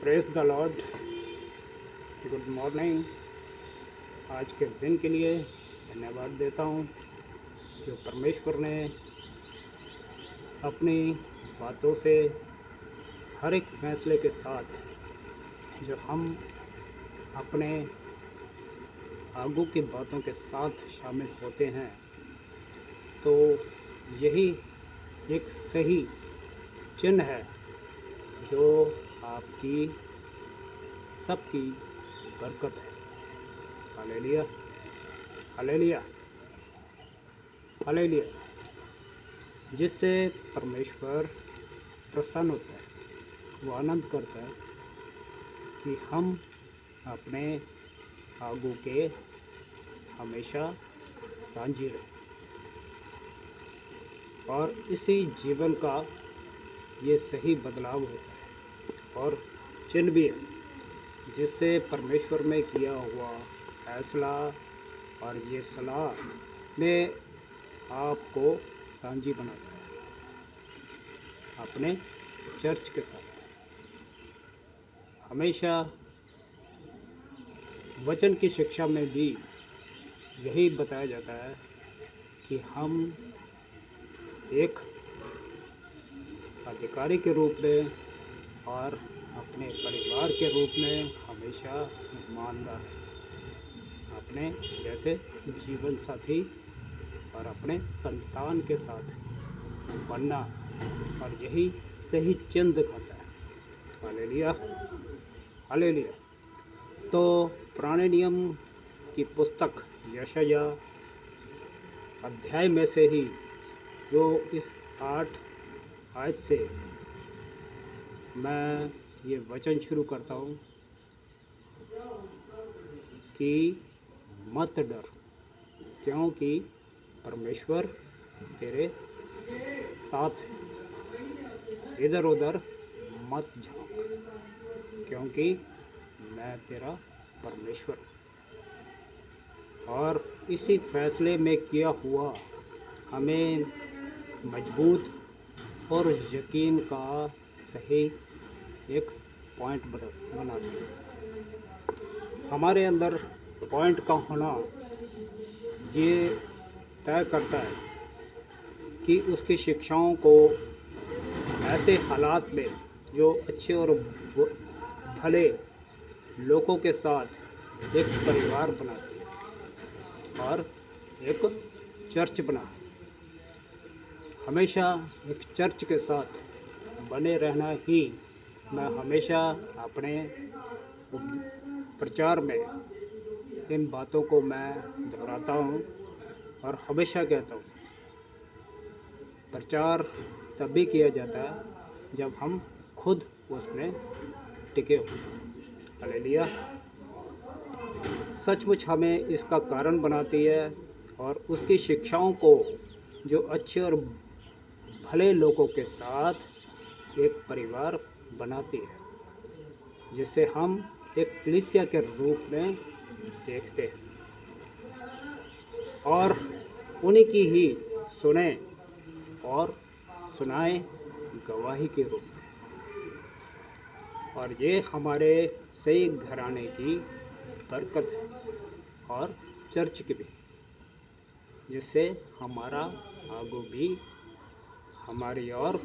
Praise the Lord. Good morning. आज के दिन के लिए धन्यवाद देता हूँ जो परमेश्वर ने अपनी बातों से हर एक फैसले के साथ जो हम अपने आगू की बातों के साथ शामिल होते हैं, तो यही एक सही चिन्ह है जो आपकी सबकी बरकत है। Hallelujah, hallelujah, hallelujah. जिससे परमेश्वर प्रसन्न होता है, वो आनंद करता है कि हम अपने आगू के हमेशा साझी रहें। और इसी जीवन का ये सही बदलाव होता है और चिन्ह भी है जिससे परमेश्वर में किया हुआ फैसला और ये सलाह में आपको साझी बनाता है अपने चर्च के साथ। हमेशा वचन की शिक्षा में भी यही बताया जाता है कि हम एक अधिकारी के रूप में और अपने परिवार के रूप में हमेशा ईमानदार है, अपने जैसे जीवन साथी और अपने संतान के साथ बनना, और यही सही चिन्ह दिखाता है। Hallelujah, hallelujah. तो पुराने नियम की पुस्तक यशायाह अध्याय में से ही जो इस 8 आयत से मैं ये वचन शुरू करता हूँ कि मत डर, क्योंकि परमेश्वर तेरे साथ है। इधर उधर मत झांक, क्योंकि मैं तेरा परमेश्वर हूँ। और इसी फैसले में किया हुआ हमें मजबूत और यकीन का सही एक पॉइंट बनाती है। हमारे अंदर पॉइंट का होना ये तय करता है कि उसकी शिक्षाओं को ऐसे हालात में जो अच्छे और भले लोगों के साथ एक परिवार बनाती है और एक चर्च बनाती है। हमेशा एक चर्च के साथ बने रहना ही मैं हमेशा अपने प्रचार में इन बातों को मैं दोहराता हूँ और हमेशा कहता हूँ, प्रचार तभी किया जाता है जब हम खुद उसमें टिके हों। हालेलुया। सचमुच हमें इसका कारण बनाती है और उसकी शिक्षाओं को जो अच्छे और भले लोगों के साथ एक परिवार बनाती है, जिसे हम एक कलीसिया के रूप में देखते हैं और उन्हीं की ही सुने और सुनाए गवाही के रूप में। और ये हमारे सही घराने की बरकत है और चर्च की भी, जिससे हमारा आगू भी हमारी ओर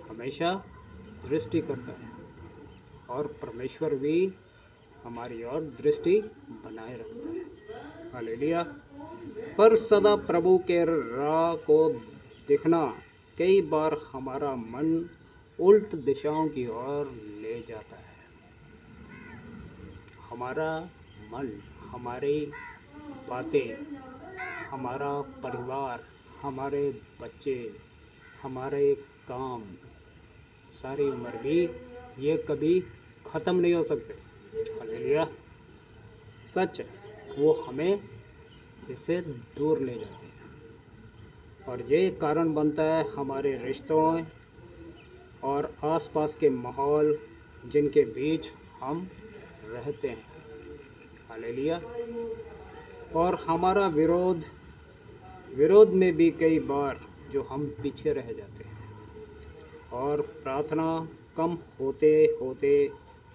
हमेशा दृष्टि करता है और परमेश्वर भी हमारी ओर दृष्टि बनाए रखता है। हालेलुया। पर सदा प्रभु के राह को देखना कई बार हमारा मन उल्ट दिशाओं की ओर ले जाता है। हमारा मन, हमारी बातें, हमारा परिवार, हमारे बच्चे, हमारे काम, सारी उम्र भी ये कभी ख़त्म नहीं हो सकते। हालेलुया। सच, वो हमें इससे दूर ले जाते हैं और ये कारण बनता है हमारे रिश्तों और आसपास के माहौल जिनके बीच हम रहते हैं। हालेलुया। और हमारा विरोध में भी कई बार जो हम पीछे रह जाते हैं और प्रार्थना कम होते होते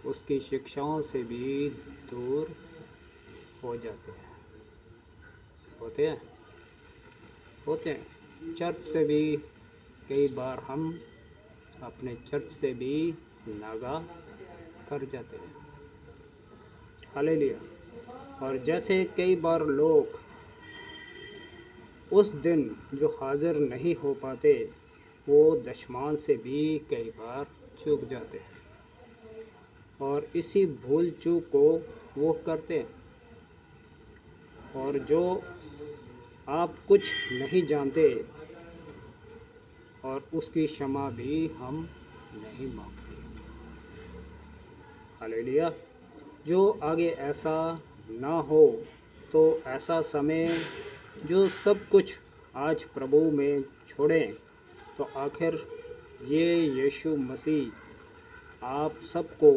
उसकी शिक्षाओं से भी दूर हो जाते हैं। होते हैं। चर्च से भी कई बार हम अपने चर्च से भी नागा कर जाते हैं। हालेलुया। और जैसे कई बार लोग उस दिन जो हाजिर नहीं हो पाते, वो दशमान से भी कई बार चूक जाते हैं और इसी भूल चूक को वो करते हैं। और जो आप कुछ नहीं जानते और उसकी क्षमा भी हम नहीं मांगते। हालेलुया। जो आगे ऐसा ना हो, तो ऐसा समय जो सब कुछ आज प्रभु में छोड़ें, तो आखिर ये यीशु मसीह आप सबको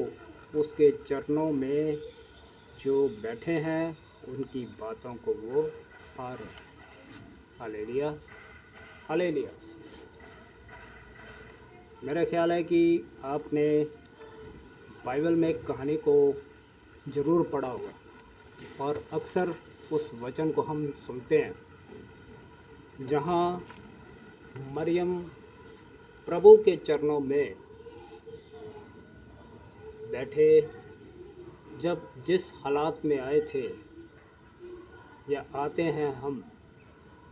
उसके चरणों में जो बैठे हैं उनकी बातों को वो पा रहे हैं। हालेलुया। हालेलुया। मेरा ख्याल है कि आपने बाइबल में एक कहानी को ज़रूर पढ़ा होगा और अक्सर उस वचन को हम सुनते हैं जहाँ मरियम प्रभु के चरणों में बैठे जब जिस हालात में आए थे या आते हैं हम,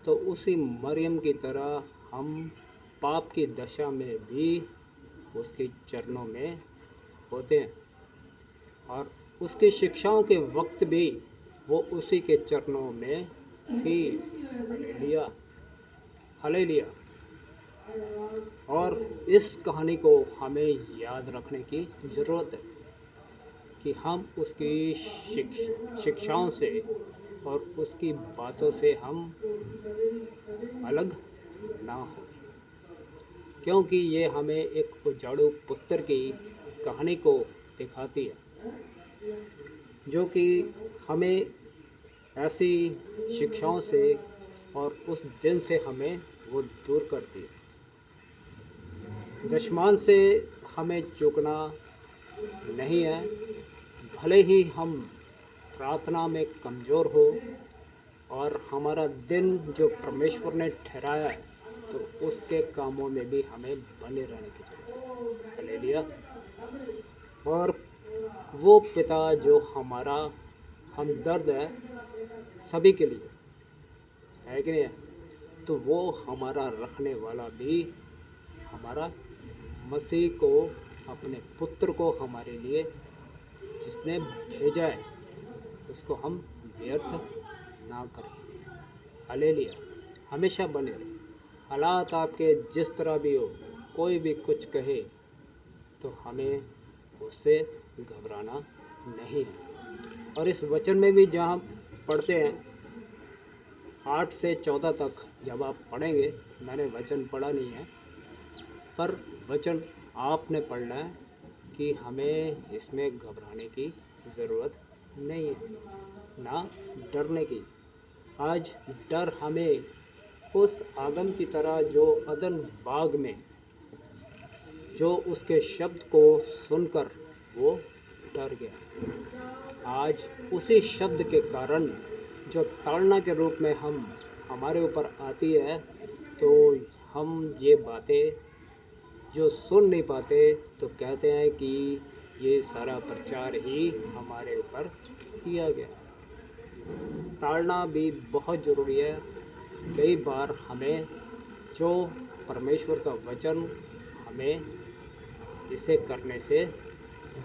तो उसी मरियम की तरह हम पाप की दशा में भी उसके चरणों में होते हैं और उसकी शिक्षाओं के वक्त भी वो उसी के चरणों में थी। हालेलुया। हालेलुया। और इस कहानी को हमें याद रखने की ज़रूरत है कि हम उसकी शिक्षाओं से और उसकी बातों से हम अलग ना हो, क्योंकि ये हमें एक उजाड़ू पुत्र की कहानी को दिखाती है जो कि हमें ऐसी शिक्षाओं से और उस दिन से हमें वो दूर करती है। दशमान से हमें चूकना नहीं है, भले ही हम प्रार्थना में कमज़ोर हो और हमारा दिन जो परमेश्वर ने ठहराया है, तो उसके कामों में भी हमें बने रहने की ज़रूरत है। हालेलुया। और वो पिता जो हमारा हमदर्द है सभी के लिए, है कि नहीं है, तो वो हमारा रखने वाला भी हमारा मसीह को, अपने पुत्र को हमारे लिए जिसने भेजा है, उसको हम व्यर्थ ना करें। हालेलुया। हमेशा बने रहें। हालात आपके जिस तरह भी हो, कोई भी कुछ कहे, तो हमें उससे घबराना नहीं है। और इस वचन में भी जहाँ पढ़ते हैं 8 से 14 तक जब आप पढ़ेंगे, मैंने वचन पढ़ा नहीं है, पर वचन आपने पढ़ना है कि हमें इसमें घबराने की ज़रूरत नहीं है, ना डरने की। आज डर हमें उस आदम की तरह जो अदन बाग में जो उसके शब्द को सुनकर वो डर गया, आज उसी शब्द के कारण जो ताड़ना के रूप में हमारे ऊपर आती है, तो हम ये बातें जो सुन नहीं पाते, तो कहते हैं कि ये सारा प्रचार ही हमारे ऊपर किया गया। ताड़ना भी बहुत ज़रूरी है। कई बार हमें जो परमेश्वर का वचन हमें इसे करने से,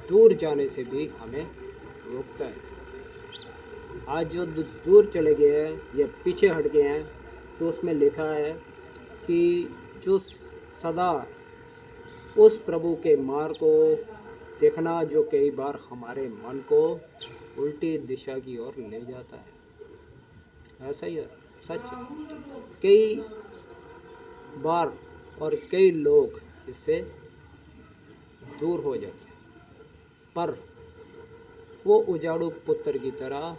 दूर जाने से भी हमें रोकता है। आज जो दूर चले गए हैं या पीछे हट गए हैं, तो उसमें लिखा है कि जो सदा उस प्रभु के मार्ग को देखना, जो कई बार हमारे मन को उल्टी दिशा की ओर ले जाता है। ऐसा ही है, सच है। कई बार और कई लोग इससे दूर हो जाते हैं, पर वो उजाड़ू पुत्र की तरह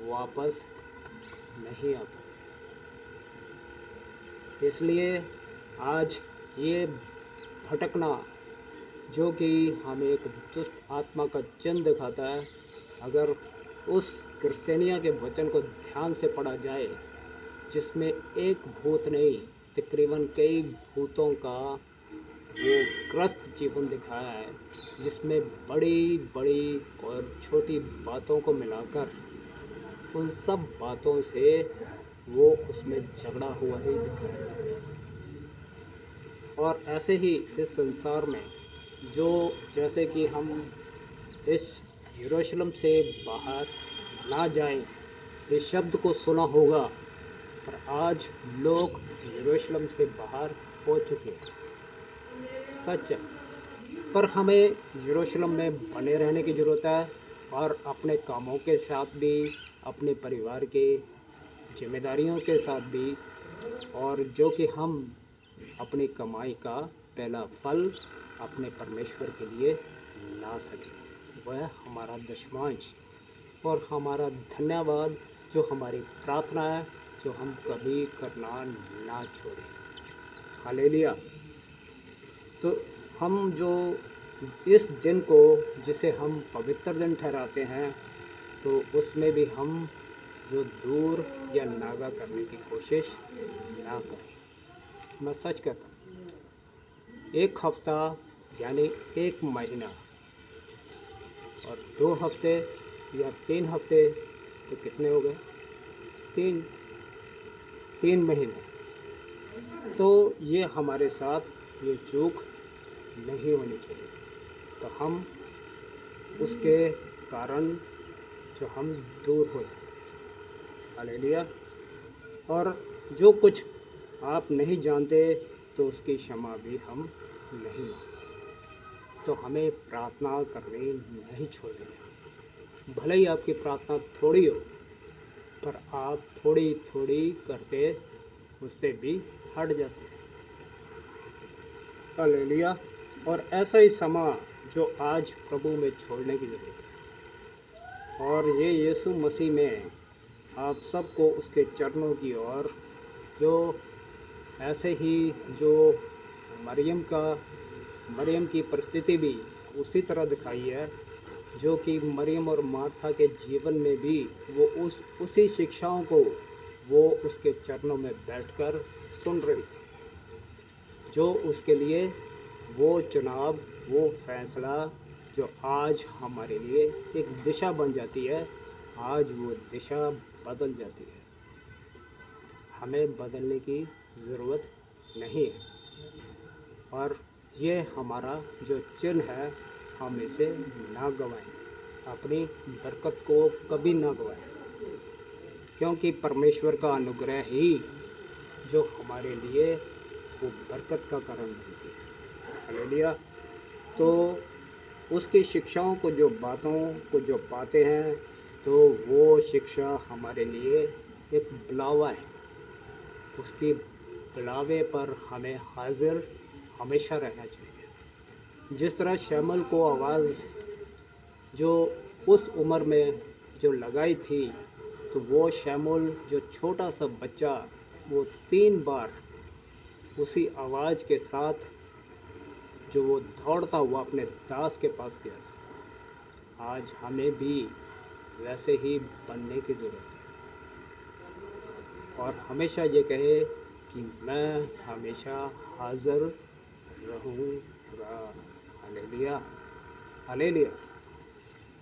वापस नहीं आ पाते। इसलिए आज ये भटकना जो कि हमें एक दुष्ट आत्मा का चिन्ह दिखाता है। अगर उस क्रिश्चियनिया के वचन को ध्यान से पढ़ा जाए, जिसमें एक भूत नहीं तकरीबन कई भूतों का वो ग्रस्त जीवन दिखाया है, जिसमें बड़ी बड़ी और छोटी बातों को मिलाकर उन सब बातों से वो उसमें झगड़ा हुआ ही दिखाया जाता है। और ऐसे ही इस संसार में जो जैसे कि हम इस यरूशलेम से बाहर ना जाएं, इस शब्द को सुना होगा, पर आज लोग यरूशलेम से बाहर हो चुके हैं, सच है। पर हमें यरूशलेम में बने रहने की ज़रूरत है, और अपने कामों के साथ भी, अपने परिवार के जिम्मेदारियों के साथ भी, और जो कि हम अपनी कमाई का पहला फल अपने परमेश्वर के लिए ला सकें, वह हमारा दशमांश और हमारा धन्यवाद, जो हमारी प्रार्थना है, जो हम कभी करना ना छोड़ें। हालेलुया। तो हम जो इस दिन को, जिसे हम पवित्र दिन ठहराते हैं, तो उसमें भी हम जो दूर या नागा करने की कोशिश ना करें। मैं सच कहता हूँ, एक हफ्ता यानी एक महीना और 2 हफ्ते या 3 हफ्ते, तो कितने हो गए? 3 महीने। तो ये हमारे साथ ये चूक नहीं होनी चाहिए। तो हम उसके कारण जो हम दूर हो जाते हैं। हालेलुया। और जो कुछ आप नहीं जानते, तो उसकी क्षमा भी हम नहीं मांगते। तो हमें प्रार्थना करनी नहीं छोड़नी। भले ही आपकी प्रार्थना थोड़ी हो, पर आप थोड़ी थोड़ी करते उससे भी हट जाते हैं। हालेलुया। और ऐसा ही समा जो आज प्रभु में छोड़ने की ज़रूरत है, और ये यीशु मसीह में आप सबको उसके चरणों की ओर, जो ऐसे ही जो मरियम की परिस्थिति भी उसी तरह दिखाई है, जो कि मरियम और मार्था के जीवन में भी वो उसी शिक्षाओं को वो उसके चरणों में बैठकर सुन रही थी, जो उसके लिए वो चुनाव, वो फैसला जो आज हमारे लिए एक दिशा बन जाती है, आज वो दिशा बदल जाती है। हमें बदलने की ज़रूरत नहीं है, और ये हमारा जो चिन्ह है, हम इसे ना गंवाएं, अपनी बरकत को कभी ना गंवाएं, क्योंकि परमेश्वर का अनुग्रह ही जो हमारे लिए वो बरकत का कारण बनती है। हालेलुया। तो उसकी शिक्षाओं को, जो बातों को जो पाते हैं, तो वो शिक्षा हमारे लिए एक बुलावा है। उसकी बुलावे पर हमें हाजिर हमेशा रहना चाहिए। जिस तरह शमूएल को आवाज़ जो उस उम्र में जो लगाई थी, तो वो शमूएल जो छोटा सा बच्चा, वो 3 बार उसी आवाज़ के साथ जो वो दौड़ता हुआ अपने दास के पास गया था। आज हमें भी वैसे ही बनने की ज़रूरत है, और हमेशा ये कहे कि मैं हमेशा हाज़िर रहूँगा। Hallelujah, hallelujah.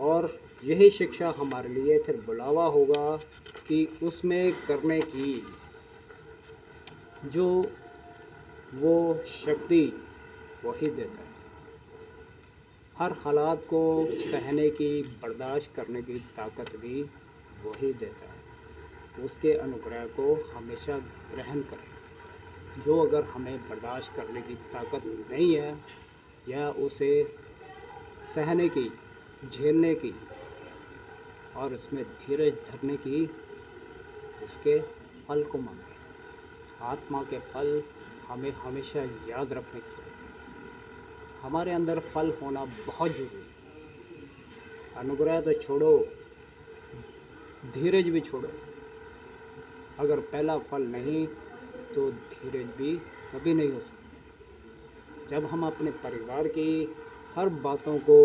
और यही शिक्षा हमारे लिए फिर बुलावा होगा कि उसमें करने की जो वो शक्ति वही देता है। हर हालात को सहने की, बर्दाश्त करने की ताकत भी वही देता है। उसके अनुग्रह को हमेशा ग्रहण करें। जो अगर हमें बर्दाश्त करने की ताकत नहीं है, या उसे सहने की, झेलने की और उसमें धीरज धरने की, उसके फल को मांगे। आत्मा के फल हमें हमेशा याद रखने की जरूरत है। हमारे अंदर फल होना बहुत ज़रूरी है। अनुग्रह तो छोड़ो, धीरज भी छोड़ो। अगर पहला फल नहीं, तो धीरज भी कभी नहीं हो सकती। जब हम अपने परिवार की हर बातों को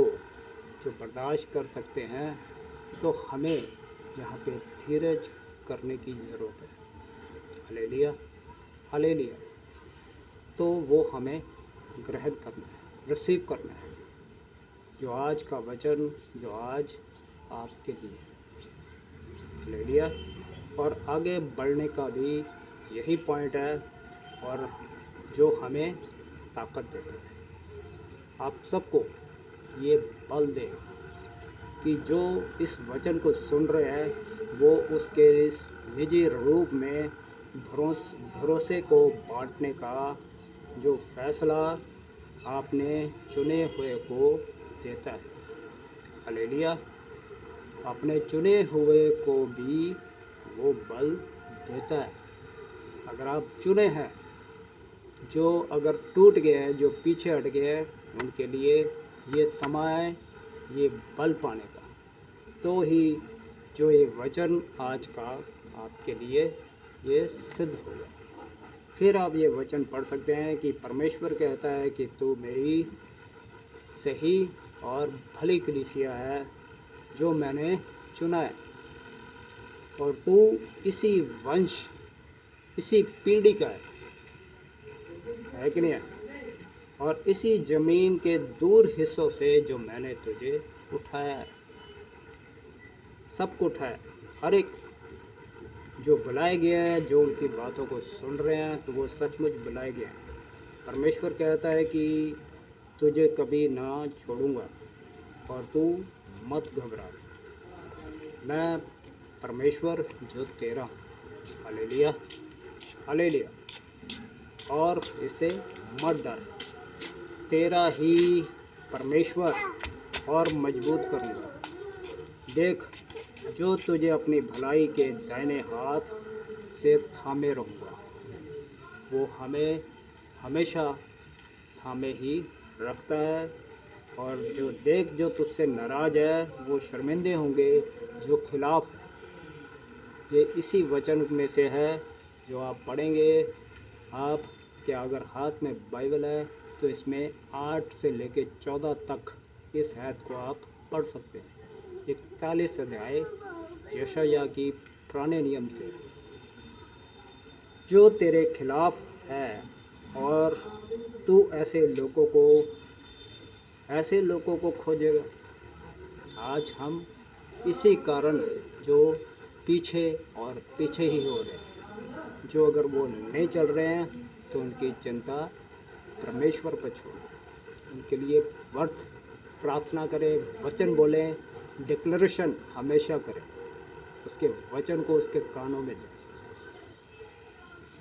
जो बर्दाश्त कर सकते हैं, तो हमें यहाँ पे धीरज करने की ज़रूरत है। Hallelujah, hallelujah. तो वो हमें ग्रहण करना है, रिसीव करना है, जो आज का वचन, जो आज आपके लिए है। हालेलुया। और आगे बढ़ने का भी यही पॉइंट है, और जो हमें ताकत देता है। आप सबको ये बल दे कि जो इस वचन को सुन रहे हैं, वो उसके इस निजी रूप में भरोसे को बांटने का जो फैसला आपने चुने हुए को देता है। हालेलुया। अपने चुने हुए को भी वो बल देता है। अगर आप चुने हैं, जो अगर टूट गए हैं, जो पीछे हट गए हैं, उनके लिए ये समय, ये बल पाने का, तो ही जो ये वचन आज का आपके लिए ये सिद्ध होगा। फिर आप ये वचन पढ़ सकते हैं कि परमेश्वर कहता है कि तू मेरी सही और भली कलीसिया है, जो मैंने चुना है, और तू इसी वंश, इसी पीढ़ी का है कि नहीं है? और इसी ज़मीन के दूर हिस्सों से जो मैंने तुझे उठाया है, सबको उठाया, हर एक जो बुलाए गए हैं, जो उनकी बातों को सुन रहे हैं, तो वो सचमुच बुलाए गए हैं। परमेश्वर कहता है कि तुझे कभी ना छोड़ूंगा और तू मत घबरा, मैं परमेश्वर जो तेरा हूँ। Hallelujah, hallelujah. और इसे मत डर, तेरा ही परमेश्वर और मजबूत करूँगा। देख, जो तुझे अपनी भलाई के दाहिने हाथ से थामे रहूँगा, वो हमें हमेशा थामे ही रखता है। और जो देख, जो तुझसे नाराज़ है, वो शर्मिंदे होंगे जो खिलाफ है। ये इसी वचन में से है जो आप पढ़ेंगे। आप क्या अगर हाथ में बाइबल है, तो इसमें 8 से लेके 14 तक इस आयत को आप पढ़ सकते हैं। 41 अध्याय यशायाह की पुराने नियम से, जो तेरे खिलाफ है, और तू ऐसे लोगों को खोजेगा। आज हम इसी कारण जो पीछे और पीछे ही हो रहे हैं, जो अगर वो नहीं चल रहे हैं, तो उनकी चिंता परमेश्वर पर छोड़, उनके लिए व्रत प्रार्थना करें, वचन बोलें, डिक्लेरेशन हमेशा करें, उसके वचन को उसके कानों में दें,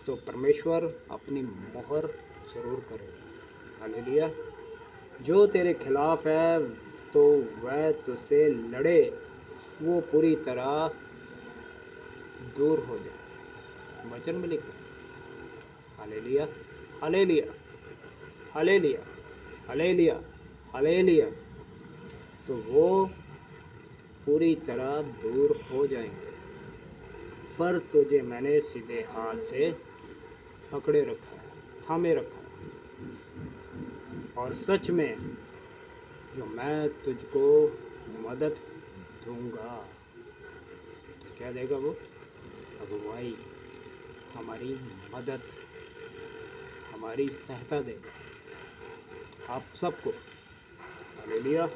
तो परमेश्वर अपनी मोहर जरूर करे। हालेलुया। जो तेरे खिलाफ है, तो वह तुझसे लड़े, वो पूरी तरह दूर हो जाए। वचन में लिखा है। Hallelujah, hallelujah, hallelujah, hallelujah, hallelujah. तो वो पूरी तरह दूर हो जाएंगे। पर तुझे मैंने सीधे हाथ से पकड़े रखा है, थामे रखा है, और सच में जो मैं तुझको मदद दूंगा। तो क्या देगा वो? अगुवाई, हमारी मदद, हमारी सहायता देगा आप सबको। हालेलुया।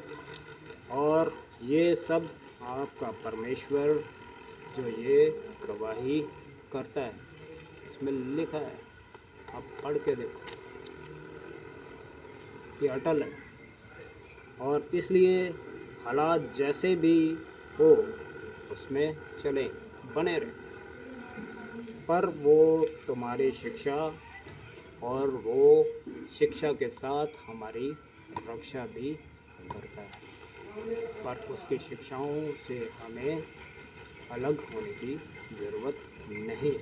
और ये सब आपका परमेश्वर जो ये गवाही करता है, इसमें लिखा है, आप पढ़ के देखो, ये अटल है। और इसलिए हालात जैसे भी हो, उसमें चलें, बने रहें, पर वो तुम्हारी शिक्षा, और वो शिक्षा के साथ हमारी रक्षा भी करता है। पर उसकी शिक्षाओं से हमें अलग होने की ज़रूरत नहीं है।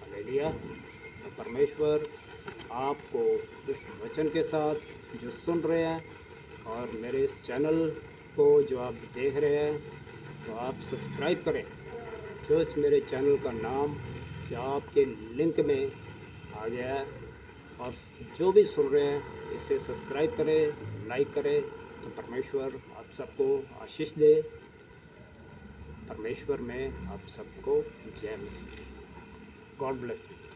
हालेलुया। तो परमेश्वर आपको इस वचन के साथ जो सुन रहे हैं, और मेरे इस चैनल को जो आप देख रहे हैं, तो आप सब्सक्राइब करें। जो इस मेरे चैनल का नाम क्या आपके लिंक में आ गया है, और जो भी सुन रहे हैं, इसे सब्सक्राइब करें, लाइक करें, तो परमेश्वर आप सबको आशीष दे। परमेश्वर में आप सबको जय मसीह। God bless you.